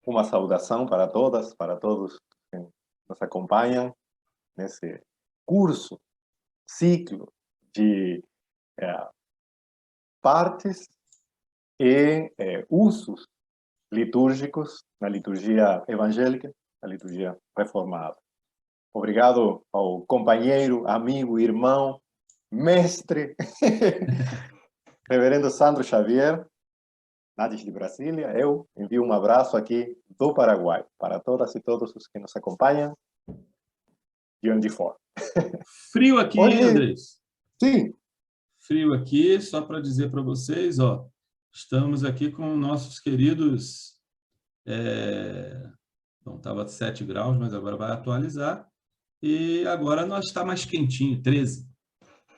Uma saudação para todas, para todos que nos acompanham nesse curso, ciclo de partes e usos litúrgicos na liturgia evangélica, na liturgia reformada. Obrigado ao companheiro, amigo, irmão, mestre, reverendo Sandro Xavier, Nádiz de Brasília. Eu envio um abraço aqui do Paraguai para todas e todos os que nos acompanham de onde for. Frio aqui, Hoje, hein, Andrés? sim. Frio aqui, só para dizer para vocês, ó, estamos aqui com nossos queridos... Bom, estava 7 graus, mas agora vai atualizar. E agora nós está mais quentinho, 13.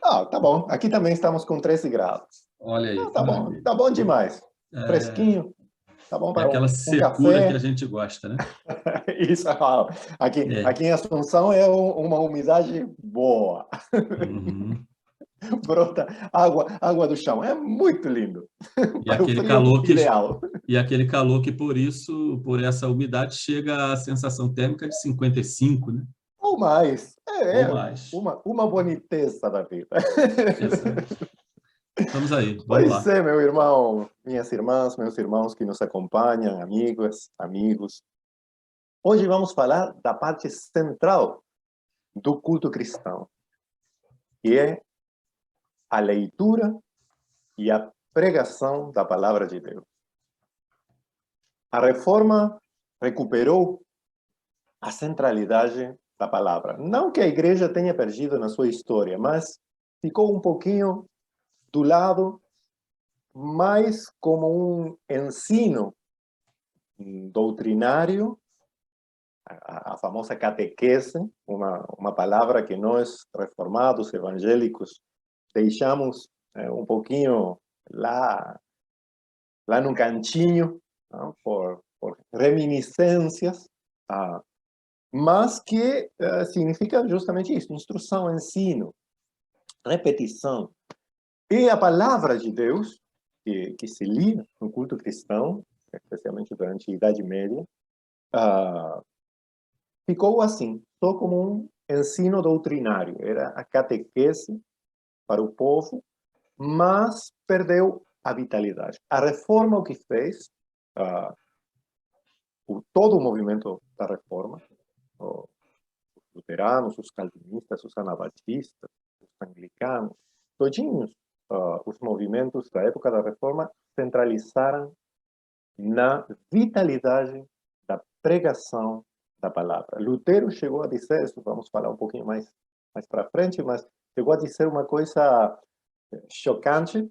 Ah, tá bom. Aqui também estamos com 13 graus. Olha aí, Ah, que maravilha. tá bom demais. Fresquinho. Tá bom É para aquela um secura café. que a gente gosta, né? Isso, aqui em Assunção é uma umidade boa. Uhum. Brota água do chão. É muito lindo. E Para o aquele frio calor ideal. que por essa umidade, chega a sensação térmica de 55, né? Ou mais. Ou mais. Uma boniteza da vida. Exato. Estamos aí, vamos Pois lá. é, meu irmão, minhas irmãs, meus irmãos que nos acompanham, amigos. Hoje vamos falar da parte central do culto cristão, que é a leitura e a pregação da palavra de Deus. A reforma recuperou a centralidade da palavra. Não que a igreja tenha perdido na sua história, mas ficou um pouquinho do lado, mais como um ensino doutrinário, a famosa catequese, uma palavra que nós, reformados, evangélicos, deixamos um pouquinho lá no cantinho, não? por reminiscências, mas que significa justamente isso: instrução, ensino, repetição. E a palavra de Deus, que se lia no culto cristão, especialmente durante a Idade Média, ficou assim, só como um ensino doutrinário. Era a catequese para o povo, mas perdeu a vitalidade. A reforma, o que fez, todo o movimento da reforma, os luteranos, os calvinistas, os anabatistas, os anglicanos, todinhos os movimentos da época da reforma centralizaram na vitalidade da pregação da palavra. Lutero chegou a dizer, isso vamos falar um pouquinho mais para frente, mas chegou a dizer uma coisa chocante,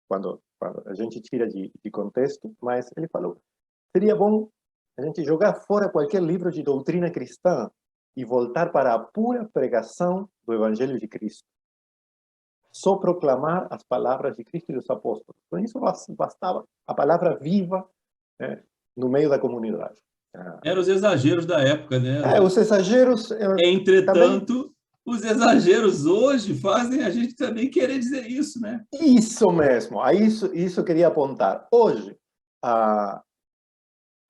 quando a gente tira de contexto, mas ele falou: seria bom a gente jogar fora qualquer livro de doutrina cristã e voltar para a pura pregação do Evangelho de Cristo. Só proclamar as palavras de Cristo e dos apóstolos. Por isso bastava a palavra viva no meio da comunidade. Eram os exageros da época, né? Os exageros... Entretanto, também... os exageros hoje fazem a gente também querer dizer isso, né? Isso mesmo, a isso eu queria apontar. Hoje,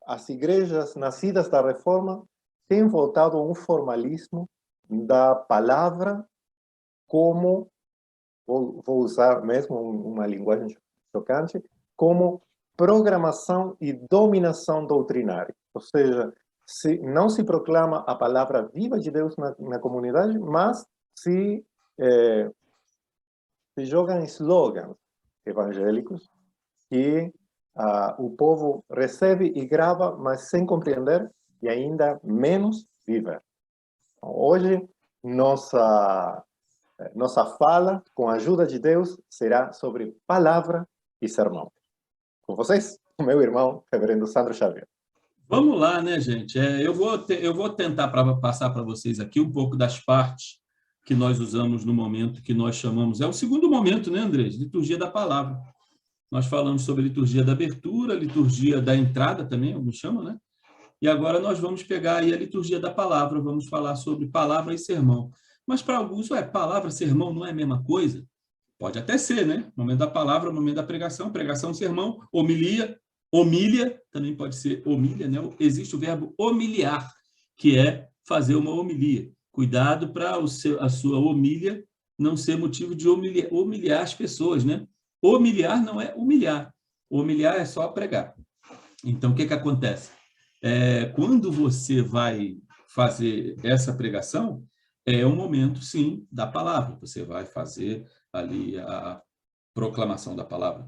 as igrejas nascidas da Reforma têm voltado a um formalismo da palavra como, vou usar mesmo uma linguagem chocante, como programação e dominação doutrinária. Ou seja, não se proclama a palavra viva de Deus na comunidade, mas se jogam slogans evangélicos que o povo recebe e grava, mas sem compreender e ainda menos viver. Então, hoje, nossa fala, com a ajuda de Deus, será sobre palavra e sermão. Com vocês, o meu irmão, reverendo Sandro Xavier. Vamos lá, né, gente? Eu vou tentar passar para vocês aqui um pouco das partes que nós usamos no momento que nós chamamos... É o segundo momento, né, Andrés? Liturgia da palavra. Nós falamos sobre liturgia da abertura, liturgia da entrada também, alguns chamam, né? E agora nós vamos pegar aí a liturgia da palavra, vamos falar sobre palavra e sermão. Mas para alguns, palavra, sermão não é a mesma coisa? Pode até ser, né? Momento da palavra, momento da pregação, sermão, homilia, Homília, também pode ser homília, né? Existe o verbo homiliar, que é fazer uma homilia. Cuidado para a sua homília não ser motivo de humilhar as pessoas, né? Humilhar não é humilhar. Humilhar é só pregar. Então, o que acontece? Quando você vai fazer essa pregação, é um momento, sim, da palavra. Você vai fazer ali a proclamação da palavra.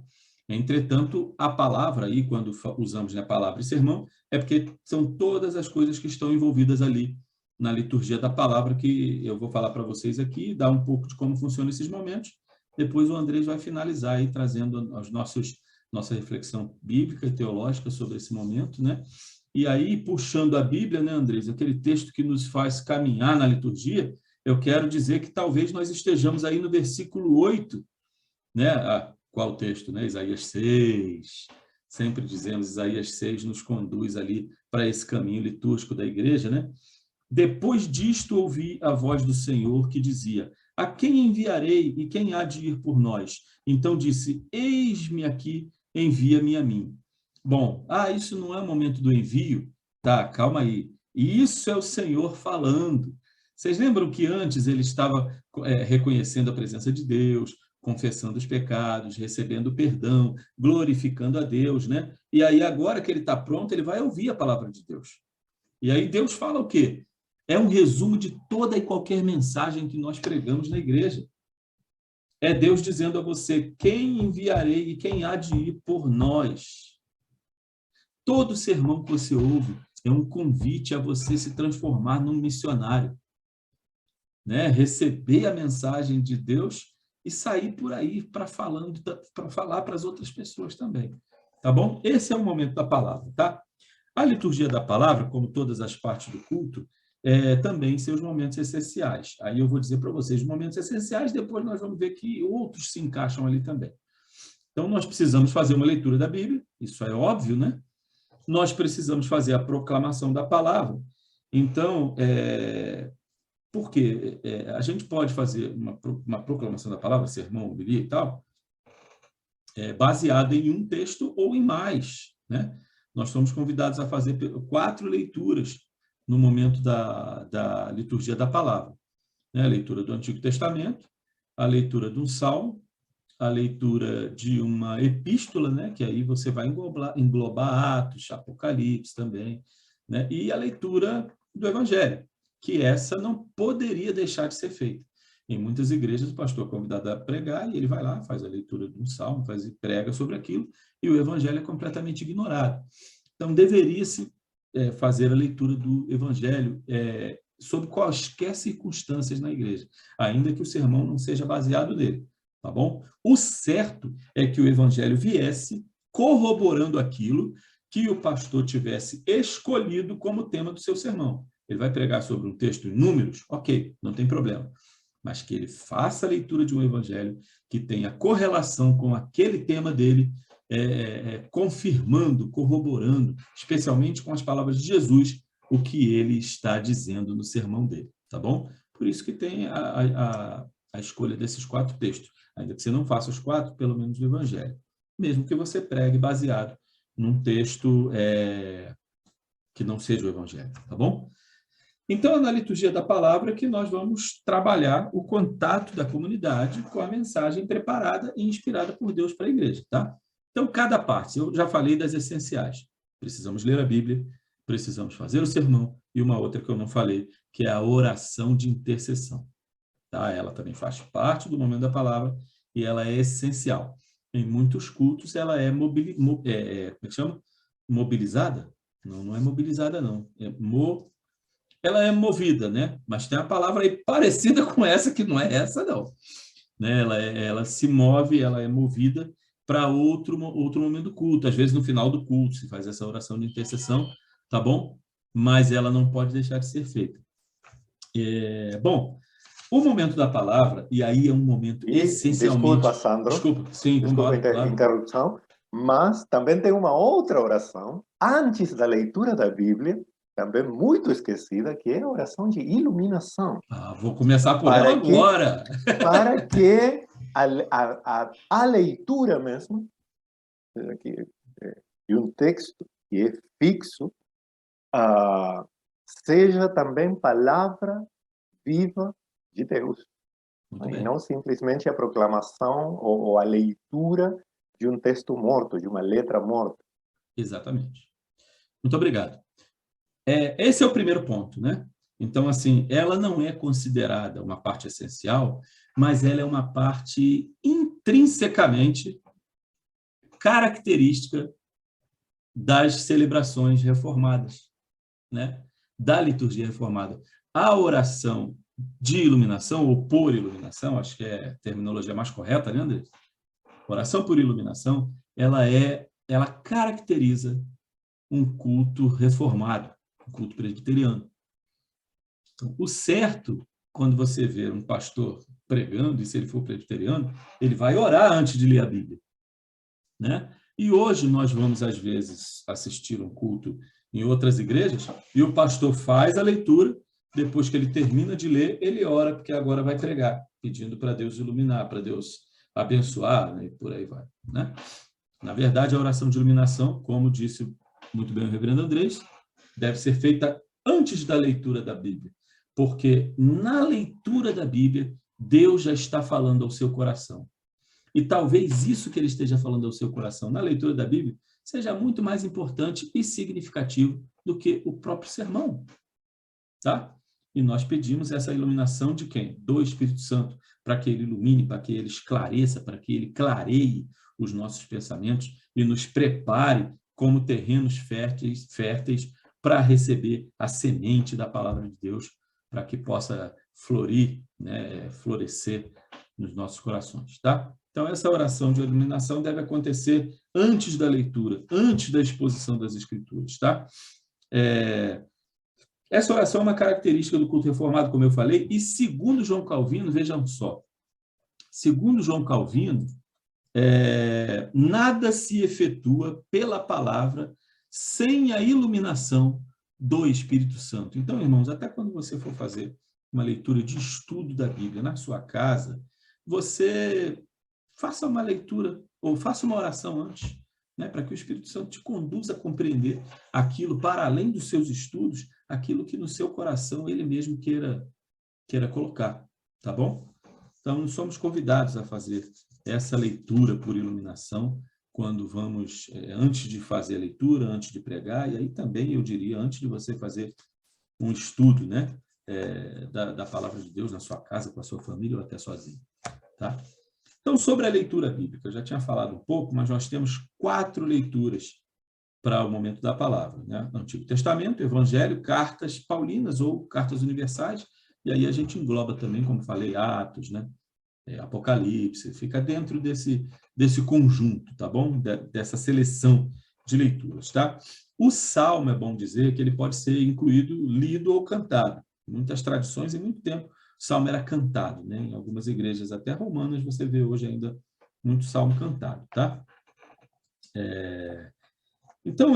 Entretanto, a palavra aí, quando usamos a palavra e sermão, é porque são todas as coisas que estão envolvidas ali na liturgia da palavra, que eu vou falar para vocês aqui, dar um pouco de como funcionam esses momentos. Depois o Andrés vai finalizar aí, trazendo nossa reflexão bíblica e teológica sobre esse momento, né? E aí, puxando a Bíblia, né, Andrés, aquele texto que nos faz caminhar na liturgia, eu quero dizer que talvez nós estejamos aí no versículo 8, né? Qual texto, né? Isaías 6. Sempre dizemos, Isaías 6 nos conduz ali para esse caminho litúrgico da igreja, né? Depois disto ouvi a voz do Senhor que dizia: a quem enviarei e quem há de ir por nós? Então disse: eis-me aqui, envia-me a mim. Bom, isso não é o momento do envio? Tá, calma aí. Isso é o Senhor falando. Vocês lembram que antes ele estava reconhecendo a presença de Deus, confessando os pecados, recebendo perdão, glorificando a Deus, né? E aí agora que ele está pronto, ele vai ouvir a palavra de Deus. E aí Deus fala o quê? É um resumo de toda e qualquer mensagem que nós pregamos na igreja. É Deus dizendo a você: quem enviarei e quem há de ir por nós? Todo sermão que você ouve é um convite a você se transformar num missionário, né? Receber a mensagem de Deus e sair por aí para falar para as outras pessoas também. Tá bom? Esse é o momento da palavra, tá? A liturgia da palavra, como todas as partes do culto, também seus momentos essenciais. Aí eu vou dizer para vocês os momentos essenciais, depois nós vamos ver que outros se encaixam ali também. Então, nós precisamos fazer uma leitura da Bíblia, isso é óbvio, né? Nós precisamos fazer a proclamação da palavra. Então, por quê? A gente pode fazer uma proclamação da palavra, sermão, homilia e tal, baseada em um texto ou em mais, né? Nós somos convidados a fazer 4 leituras no momento da liturgia da palavra, né? A leitura do Antigo Testamento, a leitura de um salmo, a leitura de uma epístola, né? Que aí você vai englobar Atos, Apocalipse também, né? E a leitura do Evangelho, que essa não poderia deixar de ser feita. Em muitas igrejas, o pastor é convidado a pregar e ele vai lá, faz a leitura de um salmo, prega sobre aquilo, e o evangelho é completamente ignorado. Então, deveria-se fazer a leitura do evangelho sob quaisquer circunstâncias na igreja, ainda que o sermão não seja baseado nele, tá bom? O certo é que o evangelho viesse corroborando aquilo que o pastor tivesse escolhido como tema do seu sermão. Ele vai pregar sobre um texto em números? Ok, não tem problema. Mas que ele faça a leitura de um evangelho que tenha correlação com aquele tema dele, confirmando, corroborando, especialmente com as palavras de Jesus, o que ele está dizendo no sermão dele, tá bom? Por isso que tem a escolha desses 4 textos. Ainda que você não faça os 4, pelo menos o evangelho. Mesmo que você pregue baseado num texto que não seja o evangelho, tá bom? Então, é na liturgia da palavra que nós vamos trabalhar o contato da comunidade com a mensagem preparada e inspirada por Deus para a igreja, tá? Então, cada parte, eu já falei das essenciais. Precisamos ler a Bíblia, precisamos fazer o sermão, e uma outra que eu não falei, que é a oração de intercessão. Tá? Ela também faz parte do momento da palavra e ela é essencial. Em muitos cultos, ela é mobilizada? Não, não é mobilizada, não. Ela é movida, né? Mas tem a palavra aí parecida com essa, que não é essa, não. Né? Ela se move, ela é movida para outro momento do culto. Às vezes, no final do culto, se faz essa oração de intercessão, tá bom? Mas ela não pode deixar de ser feita. Bom, o momento da palavra, e aí é um momento essencialmente... Desculpa, Sandro. Desculpa, sim, desculpa claro. Interrupção, mas também tem uma outra oração, antes da leitura da Bíblia, também muito esquecida, que é a oração de iluminação. Vou começar por ela agora. Para que a leitura mesmo, que de um texto que é fixo, seja também palavra viva de Deus. Muito E bem. não simplesmente a proclamação ou a leitura de um texto morto, de uma letra morta. Exatamente. Muito obrigado. Esse é o primeiro ponto, né? Então, assim, ela não é considerada uma parte essencial, mas ela é uma parte intrinsecamente característica das celebrações reformadas, né? Da liturgia reformada. A oração de iluminação, ou por iluminação, acho que é a terminologia mais correta, né, André? Oração por iluminação, ela caracteriza um culto reformado, um culto presbiteriano. Então, o certo, quando você vê um pastor pregando, e se ele for presbiteriano, ele vai orar antes de ler a Bíblia, né? E hoje nós vamos, às vezes, assistir um culto em outras igrejas, e o pastor faz a leitura, depois que ele termina de ler, ele ora, porque agora vai pregar, pedindo para Deus iluminar, para Deus abençoar, né? E por aí vai, né? Na verdade, a oração de iluminação, como disse muito bem o reverendo Andrés, deve ser feita antes da leitura da Bíblia, porque na leitura da Bíblia, Deus já está falando ao seu coração. E talvez isso que ele esteja falando ao seu coração na leitura da Bíblia seja muito mais importante e significativo do que o próprio sermão, tá? E nós pedimos essa iluminação de quem? Do Espírito Santo, para que ele ilumine, para que ele esclareça, para que ele clareie os nossos pensamentos e nos prepare como terrenos férteis para receber a semente da palavra de Deus, para que possa florir, né, florescer nos nossos corações, tá? Então, essa oração de iluminação deve acontecer antes da leitura, antes da exposição das Escrituras, tá? Essa oração é uma característica do culto reformado, como eu falei, e segundo João Calvino, vejam só, segundo João Calvino, nada se efetua pela palavra sem a iluminação do Espírito Santo. Então, irmãos, até quando você for fazer uma leitura de estudo da Bíblia na sua casa, você faça uma leitura ou faça uma oração antes, né, para que o Espírito Santo te conduza a compreender aquilo, para além dos seus estudos, aquilo que no seu coração ele mesmo queira colocar, tá bom? Então, somos convidados a fazer essa leitura por iluminação quando vamos, antes de fazer a leitura, antes de pregar, e aí também, eu diria, antes de você fazer um estudo, né, da palavra de Deus na sua casa, com a sua família ou até sozinho, tá? Então, sobre a leitura bíblica, eu já tinha falado um pouco, mas nós temos 4 leituras para o momento da palavra, né? Antigo Testamento, Evangelho, cartas paulinas ou cartas universais, e aí a gente engloba também, como falei, Atos, né? Apocalipse, fica dentro desse conjunto, tá bom? Dessa seleção de leituras, tá? O Salmo, é bom dizer, que ele pode ser incluído, lido ou cantado. Muitas tradições, em muito tempo, o Salmo era cantado, né? Em algumas igrejas, até romanas, você vê hoje ainda muito Salmo cantado, tá? Então,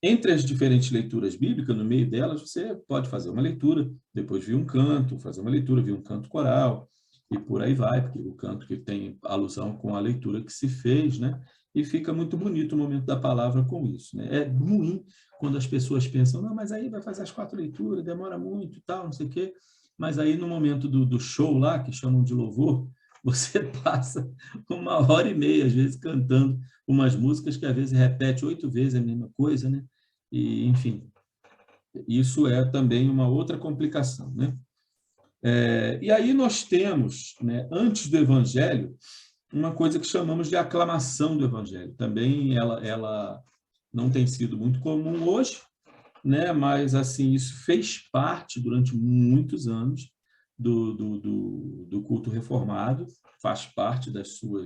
entre as diferentes leituras bíblicas, no meio delas, você pode fazer uma leitura, depois vir um canto, fazer uma leitura, vir um canto coral, e por aí vai, porque o canto que tem alusão com a leitura que se fez, né? E fica muito bonito o momento da palavra com isso, né? É ruim quando as pessoas pensam, não, mas aí vai fazer as 4 leituras, demora muito e tal, não sei o quê, mas aí no momento do show lá, que chamam de louvor, você passa 1h30, às vezes, cantando umas músicas que às vezes repete 8 vezes a mesma coisa, né? E, enfim, isso é também uma outra complicação, né? E aí nós temos, né, antes do Evangelho, uma coisa que chamamos de aclamação do Evangelho. Também ela não tem sido muito comum hoje, né? Mas assim, isso fez parte durante muitos anos do culto reformado, faz parte da sua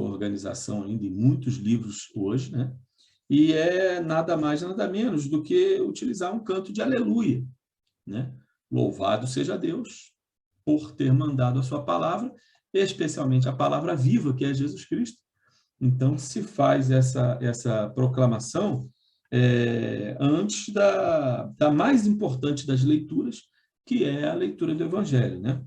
organização ainda em muitos livros hoje, né? E é nada mais, nada menos do que utilizar um canto de aleluia, né? Louvado seja Deus por ter mandado a sua palavra, especialmente a palavra viva, que é Jesus Cristo. Então, se faz essa proclamação antes da mais importante das leituras, que é a leitura do Evangelho, né?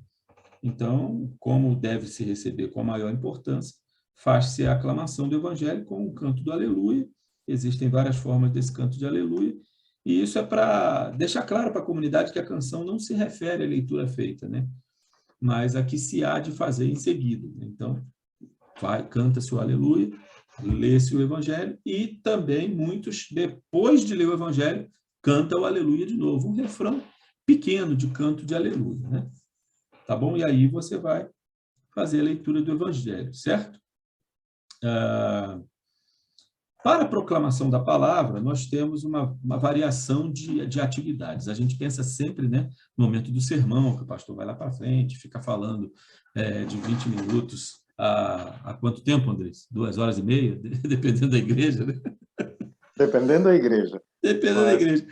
Então, como deve se receber com a maior importância, faz-se a aclamação do Evangelho com o canto do Aleluia. Existem várias formas desse canto de Aleluia, e isso é para deixar claro para a comunidade que a canção não se refere à leitura feita, né? Mas a que se há de fazer em seguida. Então, canta-se o Aleluia, lê-se o Evangelho, e também muitos, depois de ler o Evangelho, canta o Aleluia de novo, um refrão pequeno de canto de Aleluia, né? Tá bom? E aí você vai fazer a leitura do Evangelho, certo? Para a proclamação da palavra, nós temos uma variação de atividades. A gente pensa sempre, né, no momento do sermão, que o pastor vai lá para frente, fica falando de 20 minutos a quanto tempo, Andrés? 2 horas e meia? Dependendo da igreja, né? Dependendo da igreja. Dependendo da Mas igreja.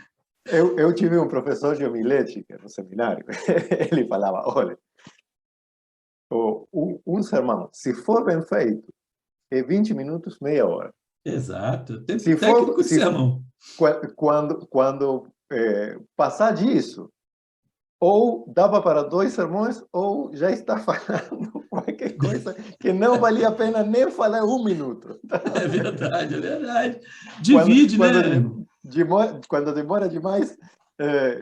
eu tive um professor de homilética no seminário. Ele falava, olha, um sermão, se for bem feito, é 20 minutos, meia hora. Exato. Tempo Se técnico for, de sermão. quando passar disso, ou dava para 2 sermões, ou já está falando qualquer coisa que não valia a pena nem falar 1 minuto. É verdade, é verdade. Divide, né? Quando demora demais,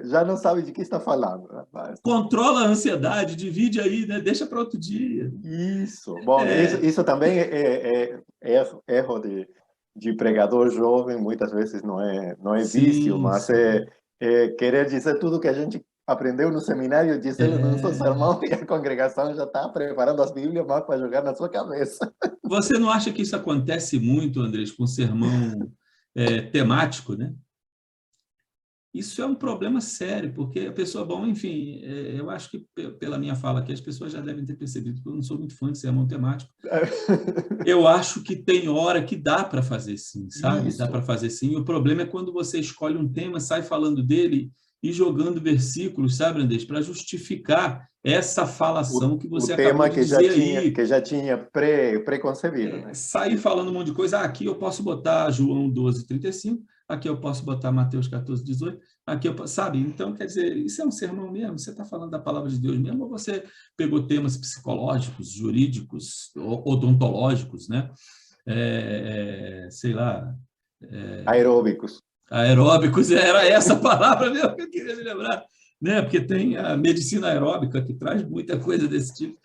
já não sabe de que está falando. Rapaz. Controla a ansiedade, divide aí, né? Deixa para outro dia. Isso. Bom, isso também é erro de pregador jovem, muitas vezes não é vício, Sim, mas sim. é querer dizer tudo que a gente aprendeu no seminário, dizer no seu sermão, e a congregação já está preparando as Bíblias mais para jogar na sua cabeça. Você não acha que isso acontece muito, Andrés, com sermão temático, né? Isso é um problema sério, porque a pessoa, bom, enfim, eu acho que pela minha fala aqui, as pessoas já devem ter percebido que eu não sou muito fã de sermão temático. Eu acho que tem hora que dá para fazer sim, sabe? Isso. Dá para fazer sim. O problema é quando você escolhe um tema, sai falando dele e jogando versículos, sabe, Andrés, para justificar essa falação que você acabou de dizer aí. Que já tinha preconcebido, né? Sair falando um monte de coisa. Aqui eu posso botar João 12:35, aqui eu posso botar Mateus 14:18, aqui eu posso, sabe? Então, quer dizer, isso é um sermão mesmo? Você está falando da palavra de Deus mesmo, ou você pegou temas psicológicos, jurídicos, odontológicos, né? Sei lá... Aeróbicos. Aeróbicos, era essa a palavra mesmo que eu queria me lembrar, né? Porque tem a medicina aeróbica que traz muita coisa desse tipo.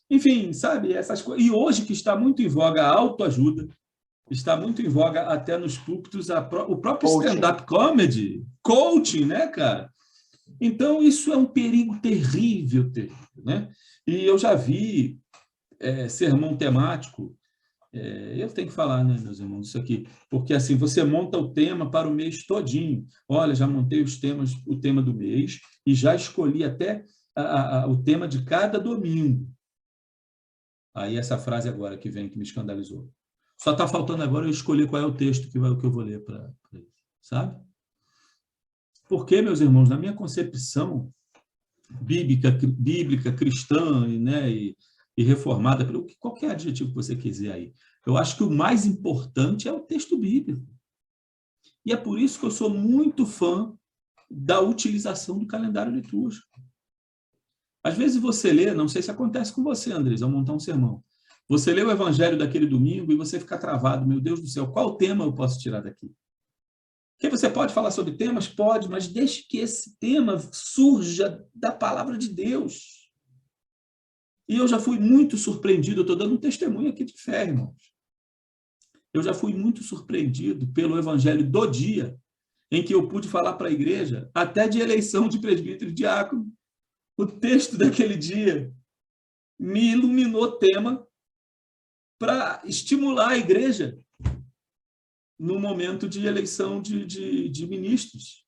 Enfim, sabe, essas coisas. E hoje que está muito em voga a autoajuda, está muito em voga até nos púlpitos o próprio stand-up comedy, coaching, né, cara? Então, isso é um perigo terrível, né? E eu já vi sermão temático. Eu tenho que falar, né, meus irmãos, isso aqui, porque assim, você monta o tema para o mês todinho. Olha, já montei o tema do mês e já escolhi até o tema de cada domingo. Aí essa frase agora que vem, que me escandalizou. Só está faltando agora eu escolher qual é o texto que eu vou ler para ele, sabe? Porque, meus irmãos, na minha concepção bíblica cristã, né, e reformada, pelo qualquer adjetivo que você quiser aí, eu acho que o mais importante é o texto bíblico. E é por isso que eu sou muito fã da utilização do calendário litúrgico. Às vezes você lê, não sei se acontece com você, Andrés, ao montar um sermão, você lê o evangelho daquele domingo e você fica travado, meu Deus do céu, qual tema eu posso tirar daqui? Porque você pode falar sobre temas? Pode, mas deixe que esse tema surja da palavra de Deus. E eu já fui muito surpreendido, eu estou dando um testemunho aqui de fé, irmãos. Eu já fui muito surpreendido pelo evangelho do dia, em que eu pude falar para a igreja, até de eleição de presbítero e diácono. O texto daquele dia me iluminou o tema para estimular a igreja no momento de eleição de ministros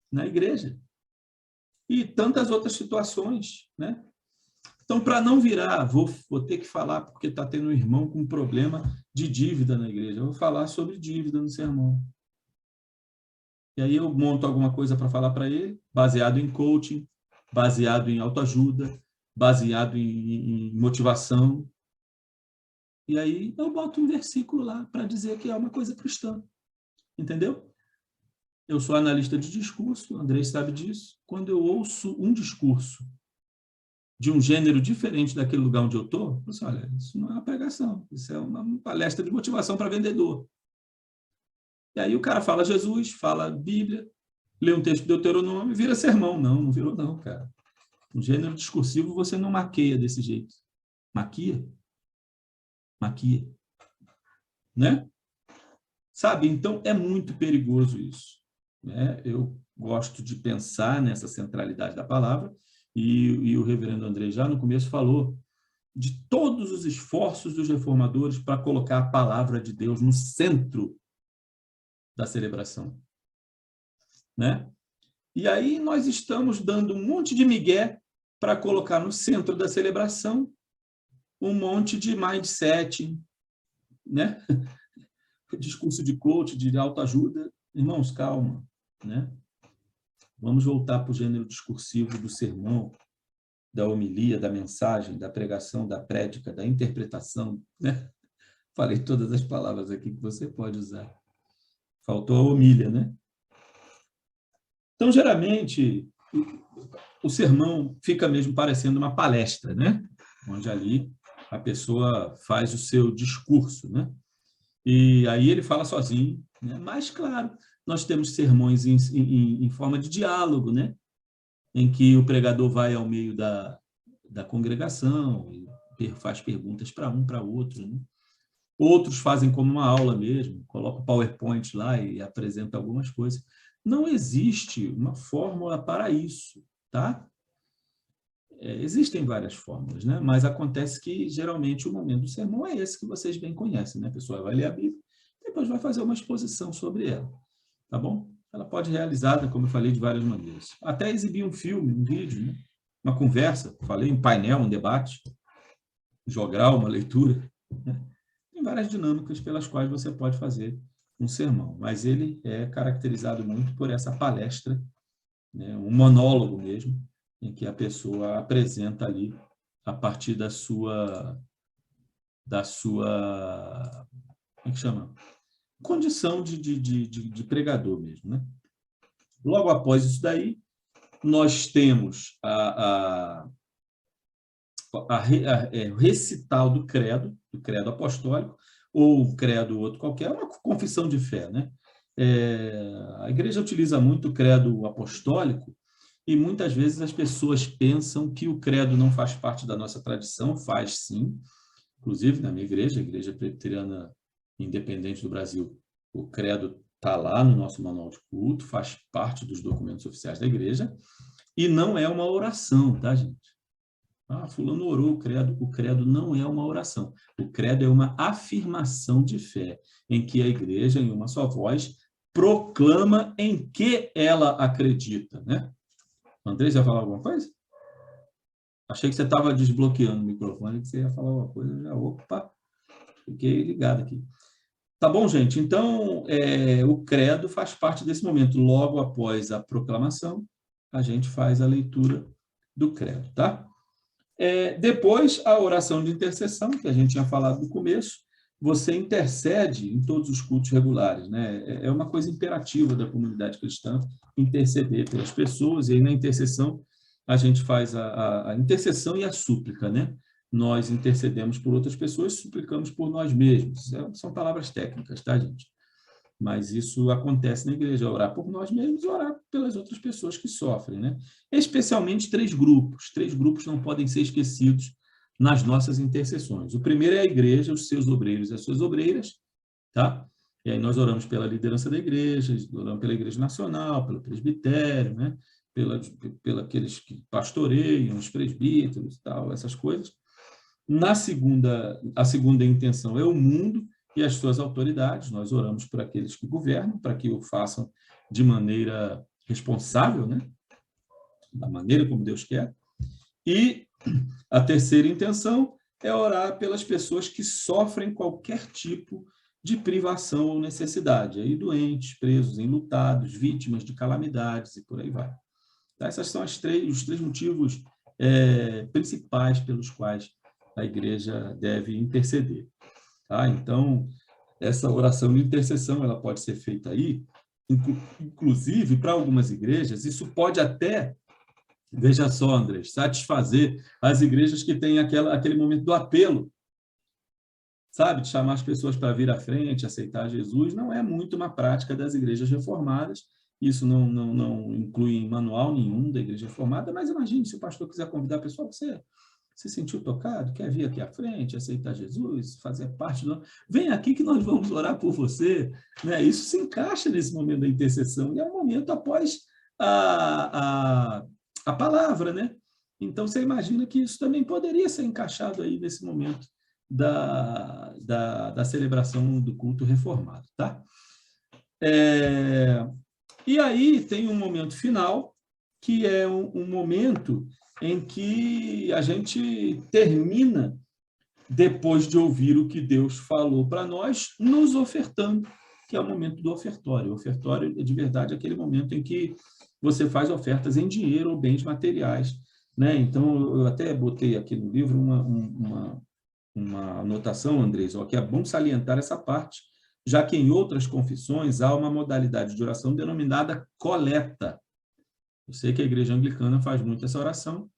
na igreja. E tantas outras situações, né? Então, para não virar, vou ter que falar, porque está tendo um irmão com um problema de dívida na igreja. Eu vou falar sobre dívida no sermão. E aí eu monto alguma coisa para falar para ele, baseado em coaching, baseado em autoajuda, baseado em motivação. E aí eu boto um versículo lá para dizer que é uma coisa cristã. Entendeu? Eu sou analista de discurso, o Andrei sabe disso. Quando eu ouço um discurso de um gênero diferente daquele lugar onde eu estou, você olha, isso não é uma pregação, isso é uma palestra de motivação para vendedor. E aí o cara fala Jesus, fala Bíblia, lê um texto de Deuteronômio e vira sermão. Não, não virou não, cara. Um gênero discursivo você não maqueia desse jeito. Maquia? Maquia. Né? Sabe? Então, é muito perigoso isso. Né? Eu gosto de pensar nessa centralidade da palavra e o reverendo André já no começo falou de todos os esforços dos reformadores para colocar a palavra de Deus no centro da celebração. Né? E aí nós estamos dando um monte de migué para colocar no centro da celebração um monte de mindset, né? Discurso de coach, de autoajuda. Irmãos, calma, né? Vamos voltar para o gênero discursivo do sermão, da homilia, da mensagem, da pregação, da prédica, da interpretação, né? Falei todas as palavras aqui que você pode usar. Faltou a homilia, né? Então, geralmente, o sermão fica mesmo parecendo uma palestra, né? Onde ali a pessoa faz o seu discurso, né? E aí ele fala sozinho, né? Mas, claro, nós temos sermões em forma de diálogo, né? Em que o pregador vai ao meio da congregação e faz perguntas para um, para outro, né? Outros fazem como uma aula mesmo, coloca o PowerPoint lá e apresenta algumas coisas. Não existe uma fórmula para isso, tá? Existem várias fórmulas, né? Mas acontece que, geralmente, o momento do sermão é esse que vocês bem conhecem, né? A pessoa vai ler a Bíblia, depois vai fazer uma exposição sobre ela, tá bom? Ela pode ser realizada, como eu falei, de várias maneiras. Até exibir um filme, um vídeo, né? Uma conversa, falei, um painel, um debate, jogral, uma leitura, né? Tem várias dinâmicas pelas quais você pode fazer um sermão, mas ele é caracterizado muito por essa palestra, né? Um monólogo mesmo, em que a pessoa apresenta ali a partir da sua como é que chama? Condição de pregador mesmo, né? Logo após isso daí, nós temos o recital do credo apostólico, ou o credo outro qualquer, uma confissão de fé, né? A igreja utiliza muito o credo apostólico e muitas vezes as pessoas pensam que o credo não faz parte da nossa tradição, faz sim. Inclusive, na minha igreja, a Igreja Presbiteriana Independente do Brasil, o credo está lá no nosso manual de culto, faz parte dos documentos oficiais da igreja, e não é uma oração, tá, gente? Fulano orou o credo não é uma oração. O credo é uma afirmação de fé, em que a igreja, em uma só voz, proclama em que ela acredita, né? André, você ia falar alguma coisa? Achei que você estava desbloqueando o microfone, que você ia falar alguma coisa. Já, opa, fiquei ligado aqui. Tá bom, gente? Então, o credo faz parte desse momento. Logo após a proclamação, a gente faz a leitura do credo, tá? Depois, a oração de intercessão, que a gente tinha falado no começo, você intercede em todos os cultos regulares, né? É uma coisa imperativa da comunidade cristã interceder pelas pessoas, e aí na intercessão a gente faz a intercessão e a súplica, né? Nós intercedemos por outras pessoas, suplicamos por nós mesmos. São palavras técnicas, tá, gente? Mas isso acontece na igreja, orar por nós mesmos e orar pelas outras pessoas que sofrem, né? Especialmente três grupos. Três grupos não podem ser esquecidos nas nossas intercessões. O primeiro é a igreja, os seus obreiros e as suas obreiras, tá? E aí nós oramos pela liderança da igreja, oramos pela igreja nacional, pelo presbitério, né? Pela aqueles que pastoreiam, os presbíteros e tal, essas coisas. A segunda intenção é o mundo e as suas autoridades. Nós oramos por aqueles que governam, para que o façam de maneira responsável, né? Da maneira como Deus quer. E a terceira intenção é orar pelas pessoas que sofrem qualquer tipo de privação ou necessidade. Aí doentes, presos, enlutados, vítimas de calamidades e por aí vai. Tá? Esses são os três motivos principais pelos quais a igreja deve interceder. Tá? Então, essa oração de intercessão ela pode ser feita aí, inclusive, para algumas igrejas, isso pode até Veja só, André, satisfazer as igrejas que têm aquele momento do apelo, sabe, de chamar as pessoas para vir à frente, aceitar Jesus, não é muito uma prática das igrejas reformadas. Isso não inclui em manual nenhum da igreja reformada, mas imagine se o pastor quiser convidar a pessoa, você se sentiu tocado, quer vir aqui à frente, aceitar Jesus, fazer parte do... Vem aqui que nós vamos orar por você. Né? Isso se encaixa nesse momento da intercessão, e é um momento após a palavra, né? Então, você imagina que isso também poderia ser encaixado aí nesse momento da celebração do culto reformado, tá? E aí tem um momento final, que é um momento em que a gente termina, depois de ouvir o que Deus falou para nós, nos ofertando, que é o momento do ofertório. O ofertório, de verdade, é aquele momento em que você faz ofertas em dinheiro ou bens materiais, né? Então, eu até botei aqui no livro uma anotação, Andrés, que é bom salientar essa parte, já que em outras confissões há uma modalidade de oração denominada coleta. Eu sei que a igreja anglicana faz muito essa oração,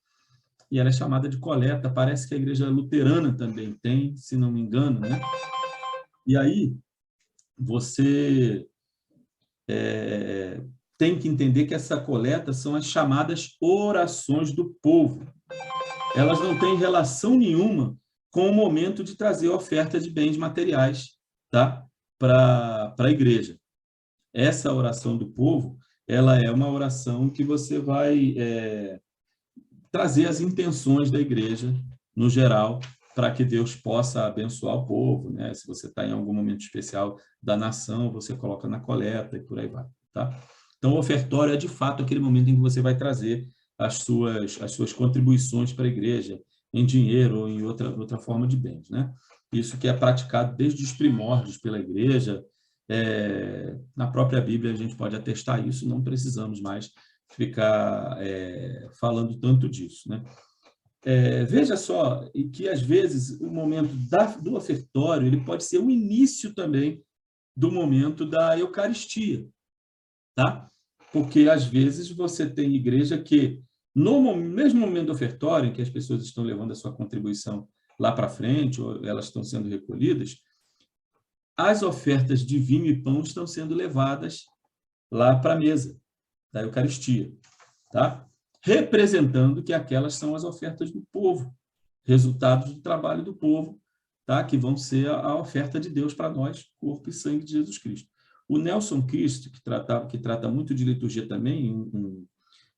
e ela é chamada de coleta. Parece que a igreja luterana também tem, se não me engano, né? E aí, você tem que entender que essa coleta são as chamadas orações do povo. Elas não têm relação nenhuma com o momento de trazer oferta de bens materiais, tá? Para a igreja. Essa oração do povo, ela é uma oração que você vai trazer as intenções da igreja, no geral, para que Deus possa abençoar o povo, né? Se você está em algum momento especial da nação, você coloca na coleta e por aí vai, tá? Então, o ofertório é, de fato, aquele momento em que você vai trazer as suas contribuições para a igreja, em dinheiro ou em outra forma de bens, né? Isso que é praticado desde os primórdios pela igreja. Na própria Bíblia a gente pode atestar isso, não precisamos mais ficar falando tanto disso, né? Veja só que, às vezes, o momento do ofertório ele pode ser o início também do momento da Eucaristia, tá? Porque, às vezes, você tem igreja que, no mesmo momento do ofertório, em que as pessoas estão levando a sua contribuição lá para frente, ou elas estão sendo recolhidas, as ofertas de vinho e pão estão sendo levadas lá para a mesa da Eucaristia, tá? Representando que aquelas são as ofertas do povo, resultados do trabalho do povo, tá? Que vão ser a oferta de Deus para nós, corpo e sangue de Jesus Cristo. O Nelson Christ, que trata muito de liturgia também,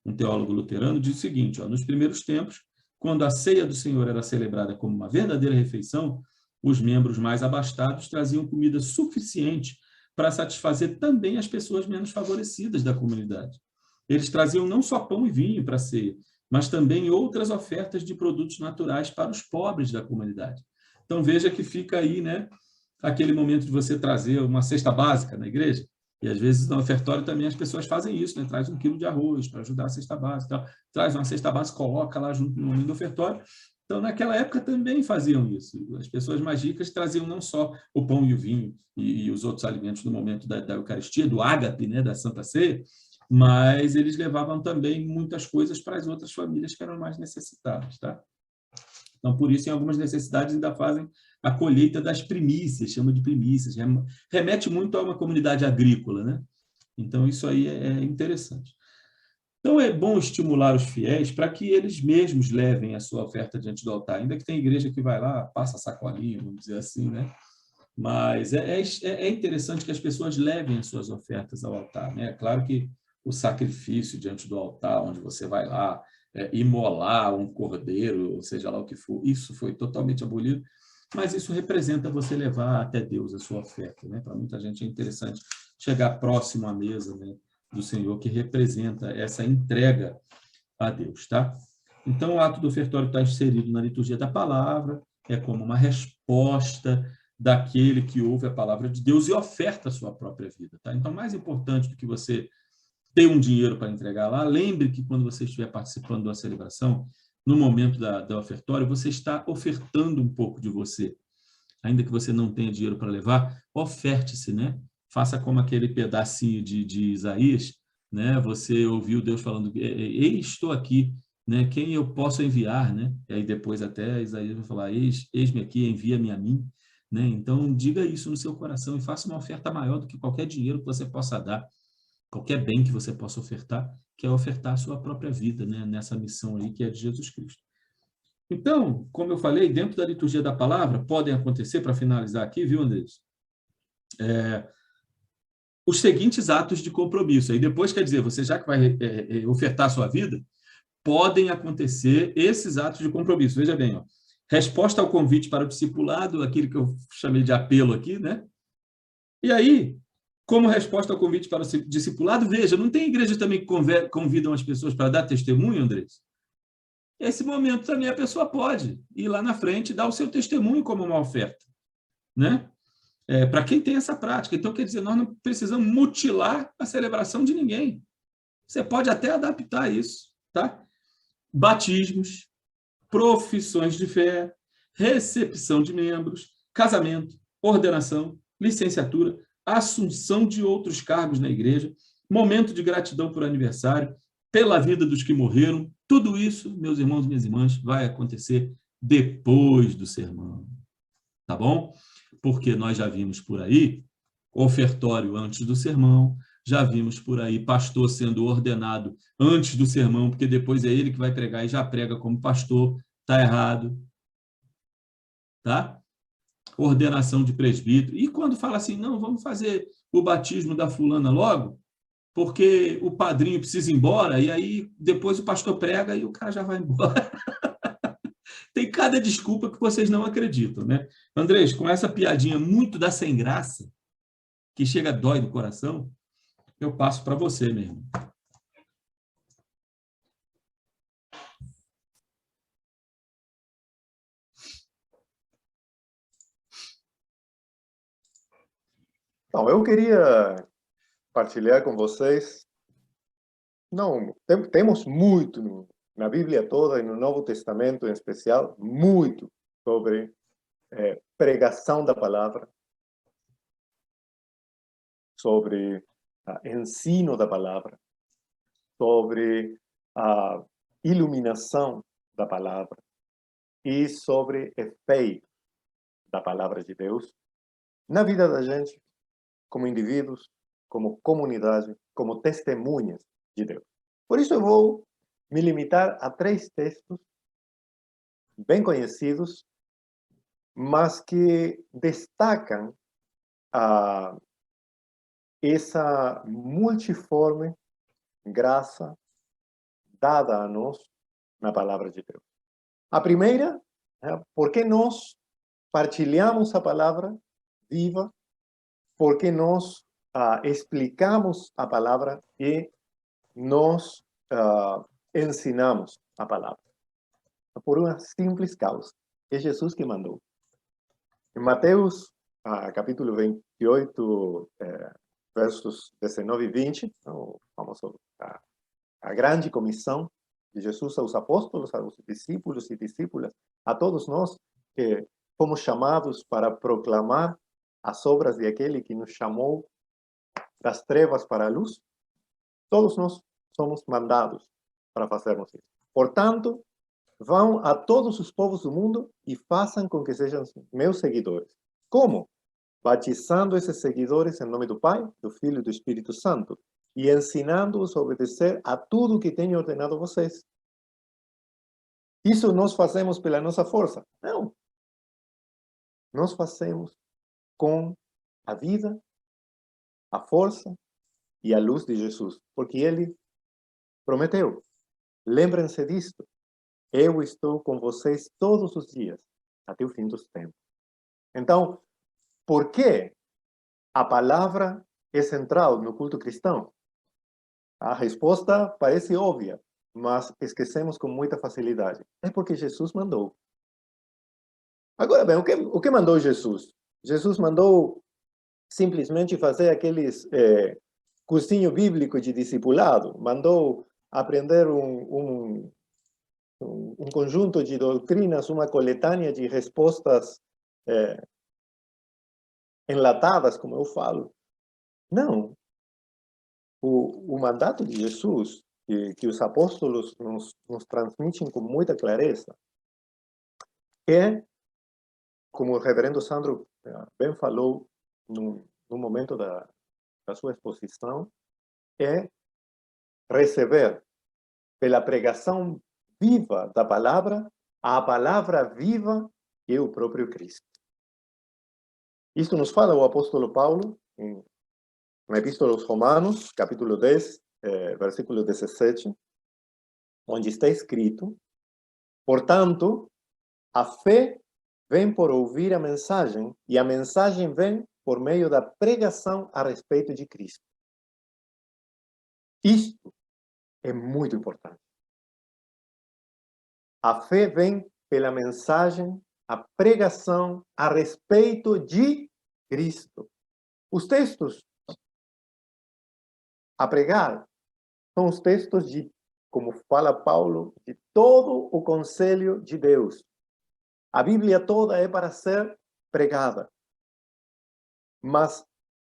um teólogo luterano, diz o seguinte: nos primeiros tempos, quando a ceia do Senhor era celebrada como uma verdadeira refeição, os membros mais abastados traziam comida suficiente para satisfazer também as pessoas menos favorecidas da comunidade. Eles traziam não só pão e vinho para a ceia, mas também outras ofertas de produtos naturais para os pobres da comunidade. Então, veja que fica aí, né, aquele momento de você trazer uma cesta básica na igreja, e às vezes no ofertório também as pessoas fazem isso, né? Traz 1 quilo de arroz para ajudar a cesta básica, traz uma cesta básica, coloca lá junto no momento do ofertório. Então, naquela época também faziam isso. As pessoas mais ricas traziam não só o pão e o vinho e os outros alimentos no momento da Eucaristia, do ágape, né, da Santa Ceia, mas eles levavam também muitas coisas para as outras famílias que eram mais necessitadas, tá? Então, por isso, em algumas necessidades ainda fazem a colheita das primícias, chama de primícias, remete muito a uma comunidade agrícola, né? Então, isso aí é interessante. Então, é bom estimular os fiéis para que eles mesmos levem a sua oferta diante do altar, ainda que tem igreja que vai lá, passa sacolinha, vamos dizer assim, né? Mas é interessante que as pessoas levem as suas ofertas ao altar, né? É claro que o sacrifício diante do altar, onde você vai lá imolar um cordeiro, ou seja lá o que for, isso foi totalmente abolido, mas isso representa você levar até Deus a sua oferta, né? Para muita gente é interessante chegar próximo à mesa, né, do Senhor, que representa essa entrega a Deus, tá? Então, o ato do ofertório está inserido na liturgia da palavra, é como uma resposta daquele que ouve a palavra de Deus e oferta a sua própria vida, tá? Então, mais importante do que você ter um dinheiro para entregar lá, lembre que quando você estiver participando da celebração, no momento da ofertório, você está ofertando um pouco de você. Ainda que você não tenha dinheiro para levar, oferte-se, né? Faça como aquele pedacinho de Isaías, né? Você ouviu Deus falando: ei, estou aqui, né? Quem eu posso enviar, né? E aí depois até Isaías vai falar, eis-me aqui, envia-me a mim, né? Então, diga isso no seu coração e faça uma oferta maior do que qualquer dinheiro que você possa dar, qualquer bem que você possa ofertar, que é ofertar a sua própria vida, né? Nessa missão aí que é de Jesus Cristo. Então, como eu falei, dentro da liturgia da palavra, podem acontecer, para finalizar aqui, viu, Andrés? Os seguintes atos de compromisso. Aí depois, quer dizer, você já que vai ofertar a sua vida, podem acontecer esses atos de compromisso. Veja bem, ó, resposta ao convite para o discipulado, aquilo que eu chamei de apelo aqui, né? E aí, como resposta ao convite para o discipulado, veja, não tem igrejas também que convidam as pessoas para dar testemunho, Andrés? Esse momento também a pessoa pode ir lá na frente e dar o seu testemunho como uma oferta, né? Para quem tem essa prática. Então, quer dizer, nós não precisamos mutilar a celebração de ninguém. Você pode até adaptar isso, tá? Batismos, profissões de fé, recepção de membros, casamento, ordenação, licenciatura, assunção de outros cargos na igreja, momento de gratidão por aniversário, pela vida dos que morreram, tudo isso, meus irmãos e minhas irmãs, vai acontecer depois do sermão, tá bom? Porque nós já vimos por aí ofertório antes do sermão, já vimos por aí pastor sendo ordenado antes do sermão, porque depois é ele que vai pregar e já prega como pastor, tá errado, tá? Ordenação de presbítero. E quando fala assim, não, vamos fazer o batismo da fulana logo, porque o padrinho precisa ir embora, e aí depois o pastor prega e o cara já vai embora. Tem cada desculpa que vocês não acreditam, né? Andrés, com essa piadinha muito da sem graça, que chega dói do coração, eu passo para você mesmo. Então, eu queria partilhar com vocês. Não, temos muito na Bíblia toda e no Novo Testamento em especial, muito sobre pregação da palavra, sobre ensino da palavra, sobre a iluminação da palavra e sobre efeito da palavra de Deus na vida da gente, como indivíduos, como comunidade, como testemunhas de Deus. Por isso eu vou me limitar a 3 textos bem conhecidos, mas que destacam essa multiforme graça dada a nós na palavra de Deus. A primeira, porque nós partilhamos a palavra viva, porque nós explicamos a palavra e nós ensinamos a palavra. Por uma simples causa. É Jesus que mandou. Em Mateus, capítulo 28, versos 19 e 20, o famoso, a grande comissão de Jesus aos apóstolos, aos discípulos e discípulas, a todos nós que fomos chamados para proclamar as obras de aquele que nos chamou das trevas para a luz, todos nós somos mandados para fazermos isso. Portanto, vão a todos os povos do mundo e façam com que sejam meus seguidores. Como? Batizando esses seguidores em nome do Pai, do Filho e do Espírito Santo, e ensinando-os a obedecer a tudo que tenho ordenado a vocês. Isso nós fazemos pela nossa força? Não. Nós fazemos com a vida, a força e a luz de Jesus, porque Ele prometeu. Lembrem-se disto. Eu estou com vocês todos os dias, até o fim dos tempos. Então, por que a palavra é central no culto cristão? A resposta parece óbvia, mas esquecemos com muita facilidade. É porque Jesus mandou. Agora bem, o que mandou Jesus? Jesus mandou simplesmente fazer aqueles cursinho bíblico de discipulado, mandou aprender um conjunto de doutrinas, uma coletânea de respostas enlatadas, como eu falo. Não. O mandato de Jesus que os apóstolos nos transmitem com muita clareza é, como o reverendo Sandro bem falou no momento da sua exposição, é receber pela pregação viva da palavra, a palavra viva que é o próprio Cristo. Isto nos fala o apóstolo Paulo na Epístola aos Romanos, capítulo 10, versículo 17, onde está escrito: portanto, a fé vem por ouvir a mensagem, e a mensagem vem por meio da pregação a respeito de Cristo. Isto é muito importante. A fé vem pela mensagem, a pregação a respeito de Cristo. Os textos a pregar são os textos de, como fala Paulo, de todo o conselho de Deus. A Bíblia toda é para ser pregada, mas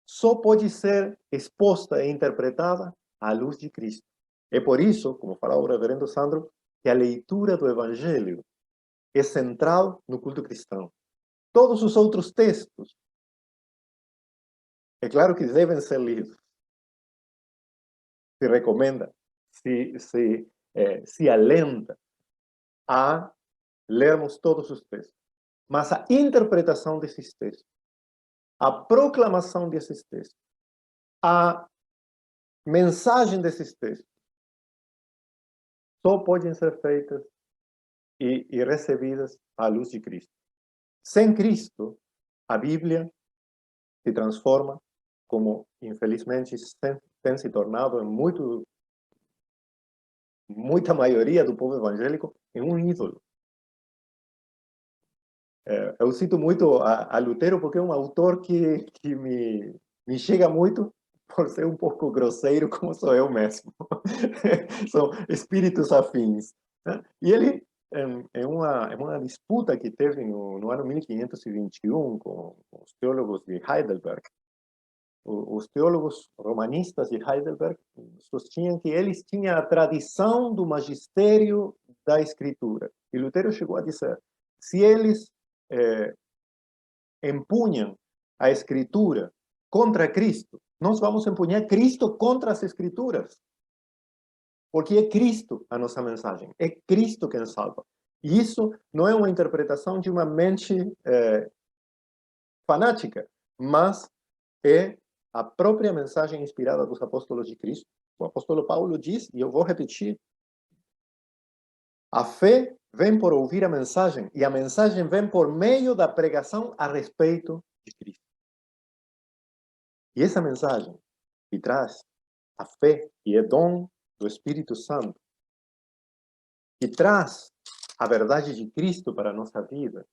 só pode ser exposta e interpretada à luz de Cristo. É por isso, como falava o reverendo Sandro, que a leitura do Evangelho é central no culto cristão. Todos os outros textos, é claro que devem ser lidos. Se recomenda, se alenta a lermos todos os textos. Mas a interpretação desses textos, a proclamação desses textos, a mensagem desses textos, só podem ser feitas e recebidas à luz de Cristo. Sem Cristo, a Bíblia se transforma, como infelizmente tem se tornado em muita maioria do povo evangélico, em um ídolo. Eu cito muito a Lutero porque é um autor que me chega muito por ser um pouco grosseiro, como sou eu mesmo. São espíritos afins. Né? E ele, em uma disputa que teve no ano 1521 com os teólogos de Heidelberg, os teólogos romanistas de Heidelberg sostiam que eles tinham a tradição do magistério da Escritura. E Lutero chegou a dizer, se eles empunham a Escritura contra Cristo, nós vamos empunhar Cristo contra as Escrituras. Porque é Cristo a nossa mensagem, é Cristo quem salva. E isso não é uma interpretação de uma mente fanática, mas é a própria mensagem inspirada dos apóstolos de Cristo. O apóstolo Paulo diz, e eu vou repetir, a fé vem por ouvir a mensagem, e a mensagem vem por meio da pregação a respeito de Cristo. E essa mensagem que traz a fé, que é dom do Espírito Santo, que traz a verdade de Cristo para a nossa vida,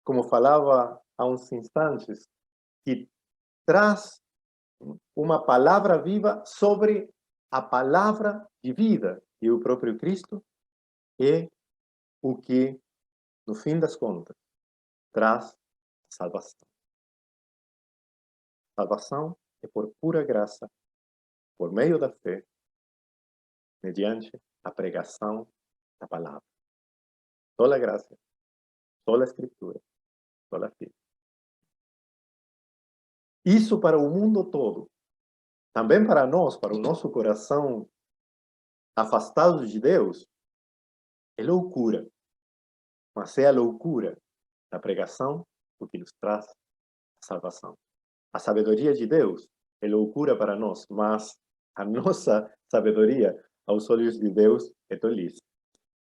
como falava há uns instantes, que traz uma palavra viva sobre a palavra de vida, e o próprio Cristo é o que, no fim das contas, traz salvação. Salvação é por pura graça, por meio da fé, mediante a pregação da palavra. Só a graça, só a Escritura, só a fé. Isso para o mundo todo. Também para nós, para o nosso coração afastado de Deus, é loucura. Mas é a loucura da pregação o que nos traz a salvação. A sabedoria de Deus é loucura para nós, mas a nossa sabedoria aos olhos de Deus é tolice.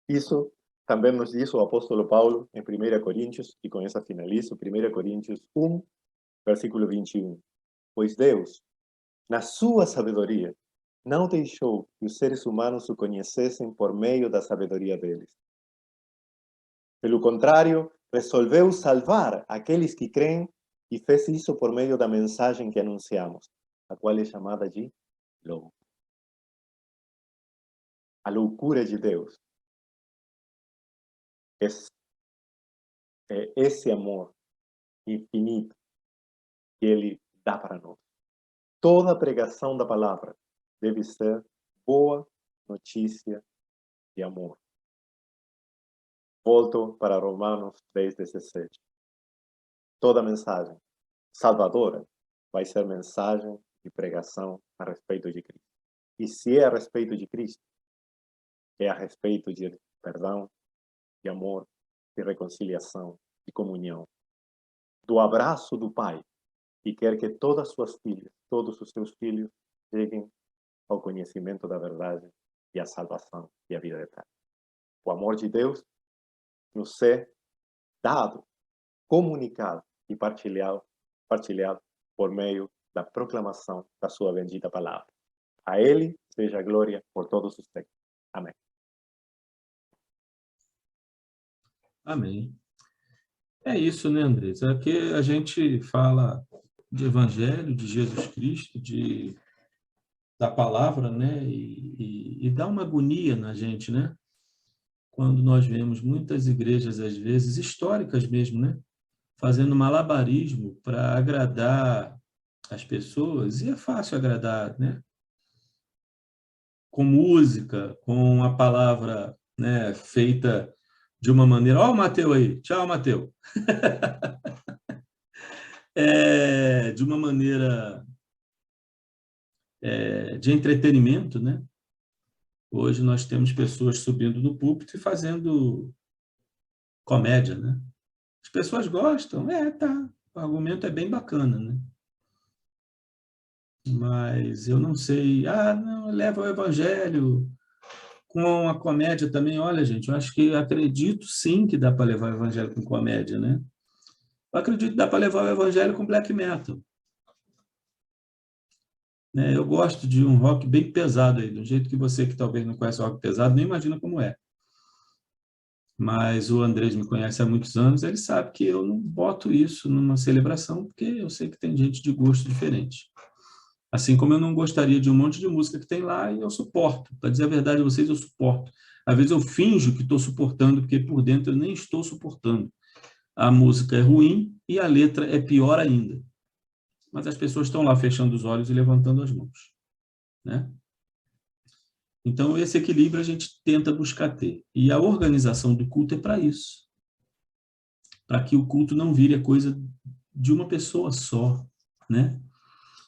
Isso também nos diz o apóstolo Paulo em 1 Coríntios, e com essa finalizo, 1 Coríntios 1, versículo 21. Pois Deus, na sua sabedoria, não deixou que os seres humanos o conhecessem por meio da sabedoria deles. Pelo contrário, resolveu salvar aqueles que creem e fez isso por meio da mensagem que anunciamos, a qual é chamada de loucura. A loucura de Deus é esse amor infinito que Ele dá para nós. Toda pregação da palavra deve ser boa notícia de amor. Volto para Romanos 3,17. Toda mensagem salvadora vai ser mensagem de pregação a respeito de Cristo. E se é a respeito de Cristo, é a respeito de perdão, de amor, de reconciliação, de comunhão, do abraço do Pai, que quer que todas as suas filhas, todos os seus filhos, cheguem ao conhecimento da verdade e à salvação e à vida eterna. O amor de Deus nos é dado, comunicado e partilhado por meio da proclamação da sua bendita palavra. A Ele seja a glória por todos os tempos. Amém. Amém. É isso, né, Andrés? É que a gente fala de Evangelho, de Jesus Cristo, da palavra, né? E dá uma agonia na gente, né? Quando nós vemos muitas igrejas, às vezes, históricas mesmo, né? Fazendo malabarismo para agradar as pessoas, e é fácil agradar, né? Com música, com a palavra, né, feita de uma maneira... Ó o Mateus aí. Tchau, Mateus. De uma maneira de entretenimento, né? Hoje nós temos pessoas subindo no púlpito e fazendo comédia, né? As pessoas gostam, tá. O argumento é bem bacana, né? Mas eu não sei, não, leva o evangelho com a comédia também. Olha, gente, eu acredito sim que dá para levar o evangelho com comédia, né? Eu acredito que dá para levar o evangelho com black metal. Né? Eu gosto de um rock bem pesado aí, do jeito que você, que talvez não conhece rock pesado, nem imagina como é. Mas o Andrés me conhece há muitos anos, ele sabe que eu não boto isso numa celebração, porque eu sei que tem gente de gosto diferente. Assim como eu não gostaria de um monte de música que tem lá, e eu suporto. Para dizer a verdade a vocês, eu suporto. Às vezes eu finjo que estou suportando, porque por dentro eu nem estou suportando. A música é ruim e a letra é pior ainda. Mas as pessoas estão lá fechando os olhos e levantando as mãos, né? Então, esse equilíbrio a gente tenta buscar ter. E a organização do culto é para isso. Para que o culto não vire a coisa de uma pessoa só, né?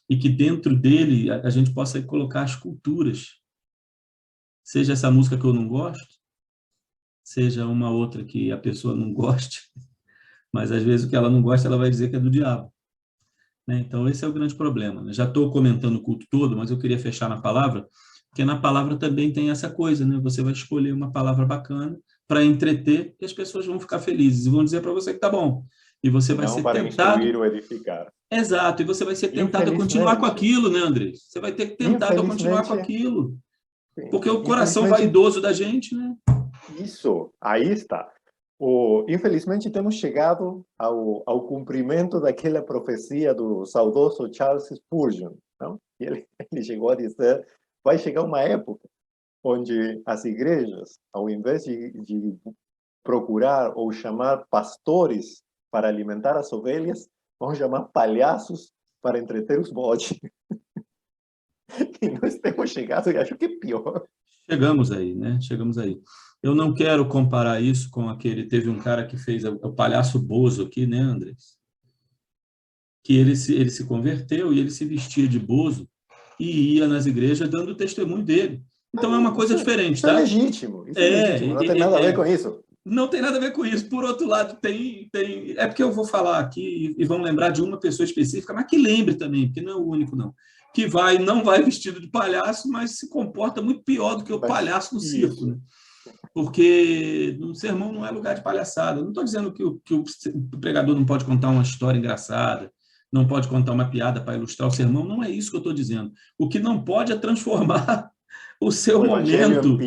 E que dentro dele a gente possa colocar as culturas. Seja essa música que eu não gosto, seja uma outra que a pessoa não goste, mas às vezes o que ela não gosta, ela vai dizer que é do diabo. Né? Então, esse é o grande problema. Né? Já estou comentando o culto todo, mas eu queria fechar na palavra, porque na palavra também tem essa coisa, né? Você vai escolher uma palavra bacana para entreter e as pessoas vão ficar felizes e vão dizer para você que tá bom. E você vai ser para tentado... instruir ou edificar. Exato, e você vai ser tentado a continuar com aquilo, né, André? Você vai ter que tentado a continuar com aquilo. Porque o coração vaidoso da gente, né? Isso, aí está. Infelizmente, temos chegado ao cumprimento daquela profecia do saudoso Charles Spurgeon. Não? Ele chegou a dizer, vai chegar uma época onde as igrejas, ao invés de procurar ou chamar pastores para alimentar as ovelhas, vão chamar palhaços para entreter os bodes. E nós temos chegado, e acho que é pior. Chegamos aí, né? Chegamos aí. Eu não quero comparar isso com aquele... Teve um cara que fez o palhaço Bozo aqui, né, Andrés? Que ele se converteu e ele se vestia de Bozo e ia nas igrejas dando o testemunho dele. Então é uma coisa diferente, isso tá? É legítimo, isso é legítimo, não tem nada a ver com isso. Não tem nada a ver com isso. Por outro lado, tem... É porque eu vou falar aqui e vão lembrar de uma pessoa específica, mas que lembre também, porque não é o único, não. Que não vai vestido de palhaço, mas se comporta muito pior do que o palhaço no circo, né? Porque no sermão não é lugar de palhaçada. Não estou dizendo que o pregador não pode contar uma história engraçada, não pode contar uma piada para ilustrar o sermão, não é isso que eu estou dizendo. O que não pode é transformar o seu momento,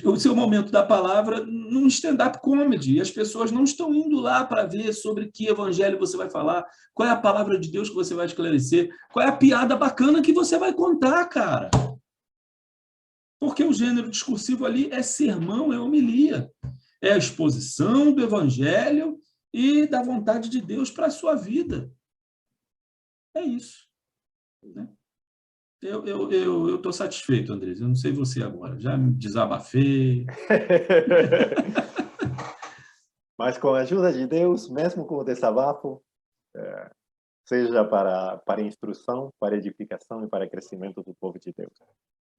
o seu momento da palavra num stand-up comedy. E as pessoas não estão indo lá para ver sobre que evangelho você vai falar, qual é a palavra de Deus que você vai esclarecer, qual é a piada bacana que você vai contar, cara. Porque o gênero discursivo ali é sermão, é homilia. É a exposição do evangelho e da vontade de Deus para a sua vida. É isso. Né? Eu estou satisfeito, Andrés. Eu não sei você agora. Já me desabafei. Mas com a ajuda de Deus, mesmo com o desabafo, seja para instrução, para edificação e para crescimento do povo de Deus.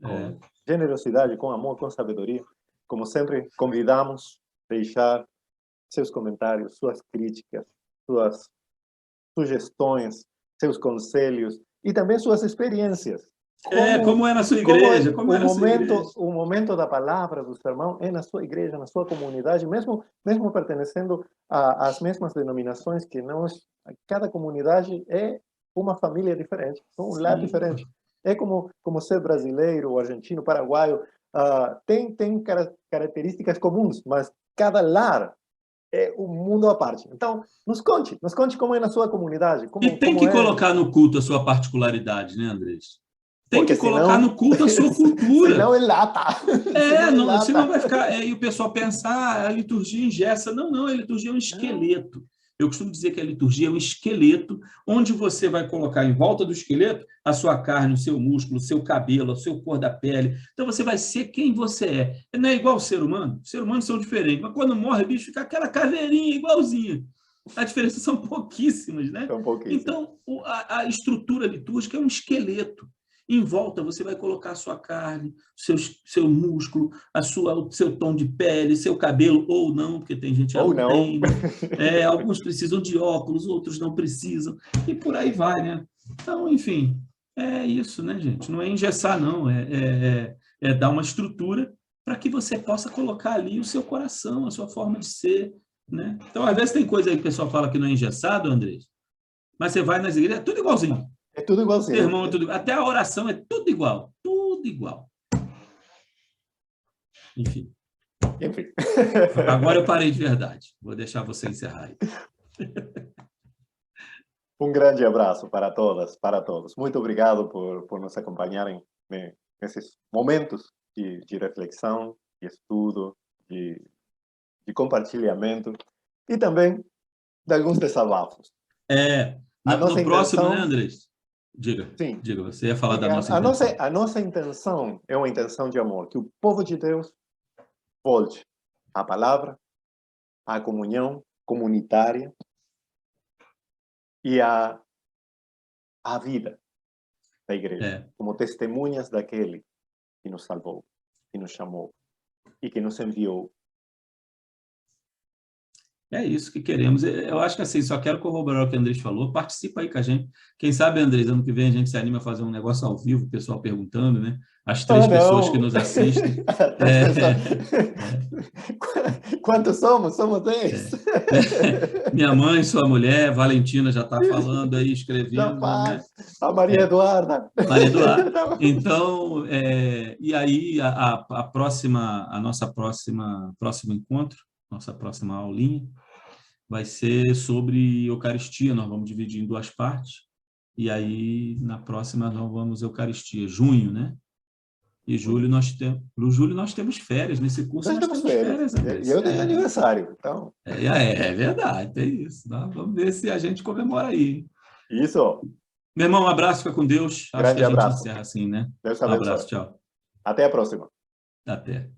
Com generosidade, com amor, com sabedoria. Como sempre, convidamos a deixar seus comentários, suas críticas, suas sugestões, seus conselhos e também suas experiências. Como é na sua igreja? Como é na sua igreja? O momento da palavra, do sermão, é na sua igreja, na sua comunidade, mesmo pertencendo às mesmas denominações que nós, cada comunidade é uma família diferente, um lar diferente. É como ser brasileiro, argentino, paraguaio, tem características comuns, mas cada lar é um mundo à parte. Então, nos conte como é na sua comunidade. E tem que colocar no culto a sua particularidade, né, Andrés? Tem que colocar no culto a sua cultura. Senão ele lata. Senão vai ficar... E o pessoal pensa, a liturgia engessa. Não, a liturgia é um esqueleto. Eu costumo dizer que a liturgia é um esqueleto, onde você vai colocar em volta do esqueleto a sua carne, o seu músculo, o seu cabelo, a sua cor da pele. Então, você vai ser quem você é. Não é igual ao ser humano? Os seres humanos são diferentes. Mas quando morre, bicho, fica aquela caveirinha igualzinha. A diferença são pouquíssimas, né? São pouquíssimas. Então, a estrutura litúrgica é um esqueleto. Em volta, você vai colocar a sua carne, seu músculo, o seu tom de pele, seu cabelo, ou não, porque tem gente que não tem, né? Alguns precisam de óculos, outros não precisam, e por aí vai, né? Então, enfim, é isso, né, gente? Não é engessar, não, é dar uma estrutura para que você possa colocar ali o seu coração, a sua forma de ser, né? Então, às vezes tem coisa aí que o pessoal fala que não é engessado, Andrés, mas você vai nas igrejas, é tudo igualzinho. É tudo igualzinho. Sermão, até a oração é tudo igual. Tudo igual. Enfim. Agora eu parei de verdade. Vou deixar você encerrar aí. Um grande abraço para todas, para todos. Muito obrigado por nos acompanharem nesses momentos de reflexão, de estudo, de compartilhamento e também de alguns desabafos. No próximo, né, Andrés? Diga, você ia falar da nossa intenção. A nossa intenção é uma intenção de amor, que o povo de Deus volte à palavra, à comunhão comunitária e à vida da igreja, como testemunhas daquele que nos salvou, que nos chamou e que nos enviou. É isso que queremos. Eu acho que assim, só quero corroborar o que o Andrés falou. Participa aí com a gente. Quem sabe, Andrés, ano que vem a gente se anima a fazer um negócio ao vivo, o pessoal perguntando, né? As 3 pessoas que nos assistem. Quantos somos? Somos 10. Minha mãe, sua mulher, Valentina já está falando aí, escrevendo. Né? A Maria Eduarda. Maria Eduarda. Então, e aí próximo encontro, nossa próxima aulinha, vai ser sobre Eucaristia. Nós vamos dividir em 2 partes. E aí, na próxima, nós vamos Eucaristia. Junho, né? E julho nós temos férias. Nesse curso nós temos férias. E eu tenho aniversário. Então... É verdade, é isso. Vamos ver se a gente comemora aí. Isso. Meu irmão, um abraço, fica com Deus. Grande abraço. A gente encerra assim, né? Deus Um abençoe. abraço, tchau. Até a próxima. Até.